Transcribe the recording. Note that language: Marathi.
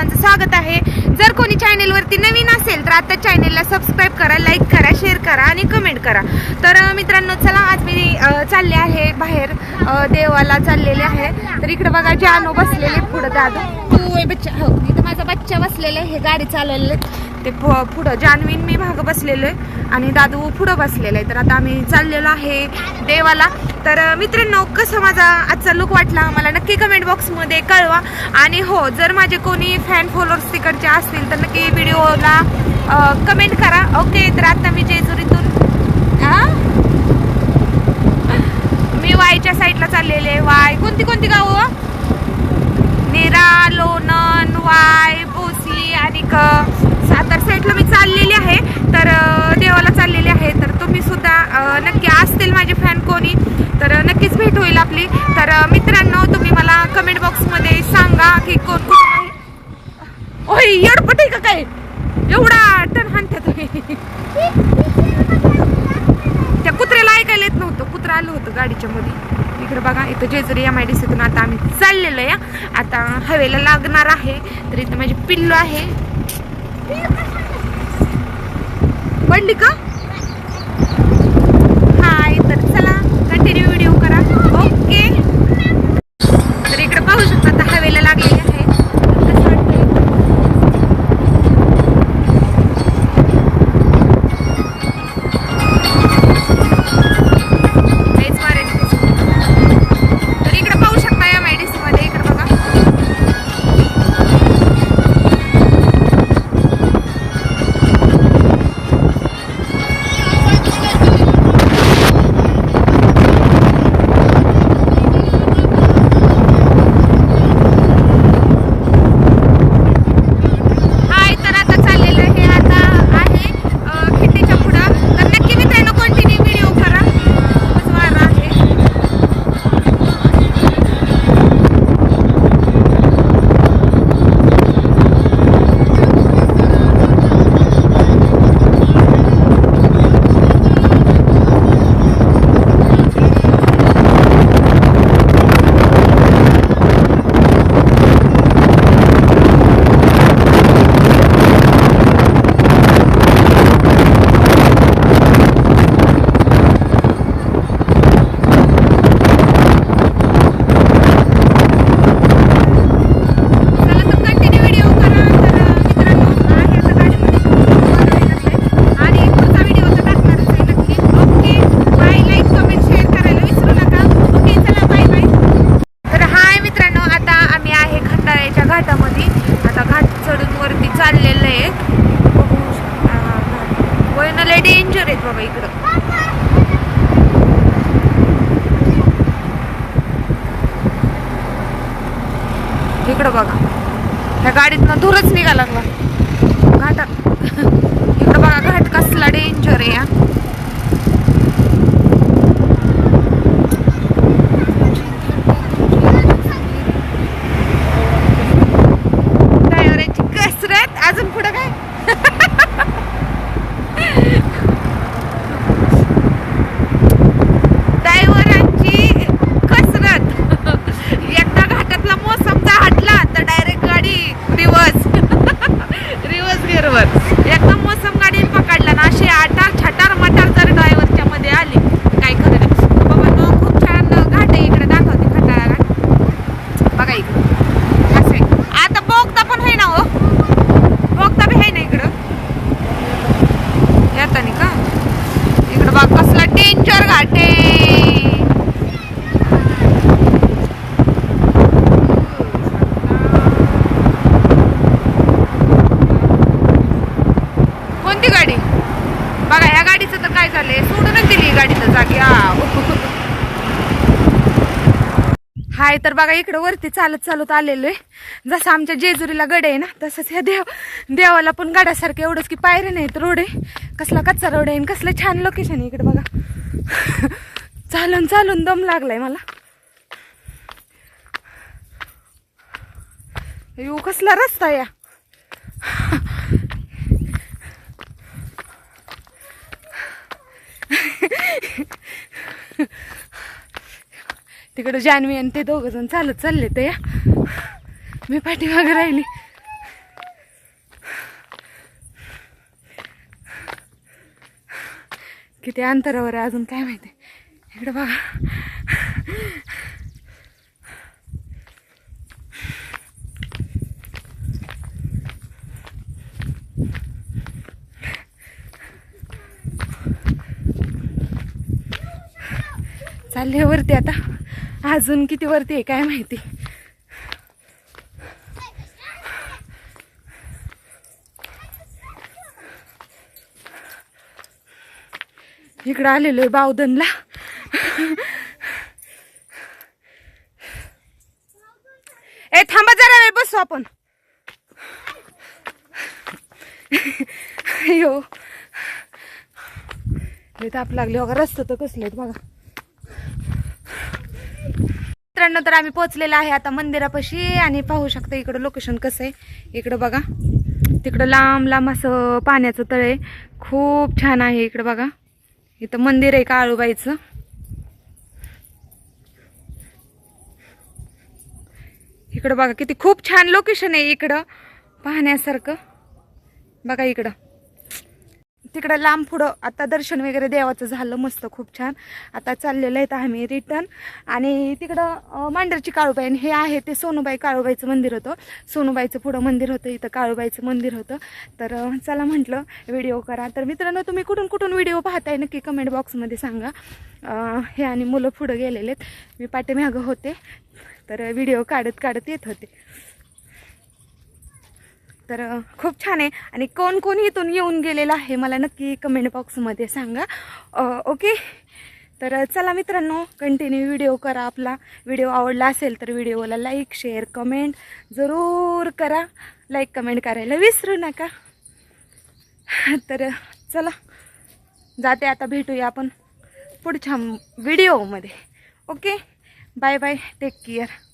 सर्वांचं स्वागत आहे। जर कोणी चॅनलवरती नवीन असेल तर आता चॅनलला सबस्क्राईब करा, लाईक करा, शेअर करा आणि कमेंट करा। तर मित्रांनो चला, आज मी चालले आहे बाहेर, देवाला चाललेले आहे। तर इकडे बघा जानू बसलेले पुढे, दादू तू बच्चा हो, इथं माझा बच्चा बसलेला आहे, हे गाडी चालवलेले ते पुढं, जानवीन मी मागं बसलेलो आहे आणि दादू पुढं बसलेला आहे। तर आता आम्ही चाललेलो आहे देवाला। तर मित्रांनो, कसं माझा आजचा लुक वाटला मला नक्की कमेंट बॉक्समध्ये कळवा। आणि हो, जर माझे कोणी फॅन फॉलोअर्स तिकडचे असतील तर नक्की व्हिडिओला कमेंट करा, ओके। तर आता मी जेजुरीतून मी वायच्या साईडला चाललेले। वाय कोणती कोणती गावं? नेरा, लोणंद, वाय, भोसरी आणि सातार साईडला मी चाललेली आहे। तर देवाला चाललेली आहे। तर तुम्ही सुद्धा नक्की असतील माझे फॅन कोणी तर नक्कीच भेट होईल आपली। तर मित्रांनो, तुम्ही मला कमेंट बॉक्समध्ये सांगा की कोण कुठे आहे। ओय, एवढं आहे का काय? एवढा टन हाणता तुम्ही? त्या कुत्र्याला ऐकायला येत नव्हतं, कुत्रा आलं होतं गाडीच्या मध्ये। इकडे बघा, इथं जेजुरी MIDCतून आता आम्ही चाललेलो आहे। आता हवेला लागणार आहे। तर इथं माझी पिल्लू आहे। पडली का? हाय, तर चला कंटिन्यू व्हिडिओ करा, ओके। तर इकडे पाहू शकता आता हवेला लागलेली आहे। कसं वाटतंय? तर इकडे पाहू शकता MIDC मध्ये, इकडे बघा घाटामध्ये। आता घाट चढून वरती चाललेलं आहे। वळण लय डेंजर आहेत बाबा इकडं। इकडं बघा, ह्या गाडीतनं धूरच निघाला लागला घाटात। इकडं बघा घाट कसला डेंजर आहे। अजून पुढं काय? ड्रायव्हरांची कसरत। एकदा घाटातला मोसमचा हटला तर डायरेक्ट गाडी रिवर्स गिअरवर। एकदा मोसम गाडी पकडला ना, अशी आटार छटार मटार जर ड्रायव्हरच्या मध्ये आली काय खरं नाही बाबा। तो खूप छान घाट आहे, इकडे दाखवते खटाळा घाट बघा इकडे असे। आता बोगदा पण आहे ना हो, बोगदा बी आहे ना इकडं येतानी का? इकडं बघ कसला डेंजर घाट आहे। कोणती गाडी? बघा ह्या गाडीचं तर काय झालंय, सोडूनच दिली गाडीचं जागी। हाय, तर बघा इकडं वरती चालत चालत आलेलो आहे। जसं आमच्या जेजुरीला गड आहे ना, तसंच ह्या देवाला पण गडासारखं, एवढंच की पायऱ्या नाहीत, रोड आहे। कसला कच्चा रोड आहे, कसलं छान लोकेशन आहे इकडे बघा। चालून चालून दम लागलाय मला। येऊ कसला रस्ता या। तिकडे जान्हवी आणि ते दोघ जण चालत चालले ते, मी पाठीमागे राहिली। किती अंतरावर आहे अजून काय माहिती. इकडे बघा. चालले वरती आता. अजून किती वरती आहे काय माहिती. इकडं आलेलो आहे बावधनला. ए थांबा जरा वेळ बसू आपण. अयो ताप लागले बघा. रस्ते तर कसले आहेत बघा. मित्रांनो तर आम्ही पोहोचलेलो आहे आता मंदिरापाशी आणि पाहू शकता इकडं लोकेशन कसं आहे. इकडं बघा तिकडं लांब लांब असं पाण्याचं तळ आहे. खूप छान आहे. इकडं बघा इथं मंदिर आहे काळूबाईचं. इकडं बघा किती खूप छान लोकेशन आहे इकडं पाहण्यासारखं. बघा इकडं तिकडं लांब पुढं आता दर्शन वगैरे देवाचं झालं मस्त खूप छान. आता चाललेलं आहे आम्ही रिटर्न. आणि तिकडं मांढरची काळूबाई हे आहे ते सोनूबाई काळूबाईचं मंदिर होतं. सोनूबाईचं पुढं मंदिर होतं. इथं काळूबाईचं मंदिर होतं. तर चला म्हटलं व्हिडिओ करा. तर मित्रांनो तुम्ही कुठून कुठून व्हिडिओ पाहताय नक्की कमेंट बॉक्समध्ये सांगा. हे आणि मुलं पुढं गेलेलेत. मी पाठीमागं होते तर व्हिडिओ काढत येत होते. तर खूप छान आहे. आणि कोण कोण इथून येऊन गेलेलं आहे मला नक्की कमेंट बॉक्समध्ये सांगा. ओके तर चला मित्रांनो कंटिन्यू व्हिडिओ करा. आपला व्हिडिओ आवडला असेल तर व्हिडिओला लाईक शेअर कमेंट जरूर करा. लाईक कमेंट करायला विसरू नका. तर चला जाते आता. भेटूया आपण पुढच्या व्हिडिओमध्ये. Okay bye bye. Take care.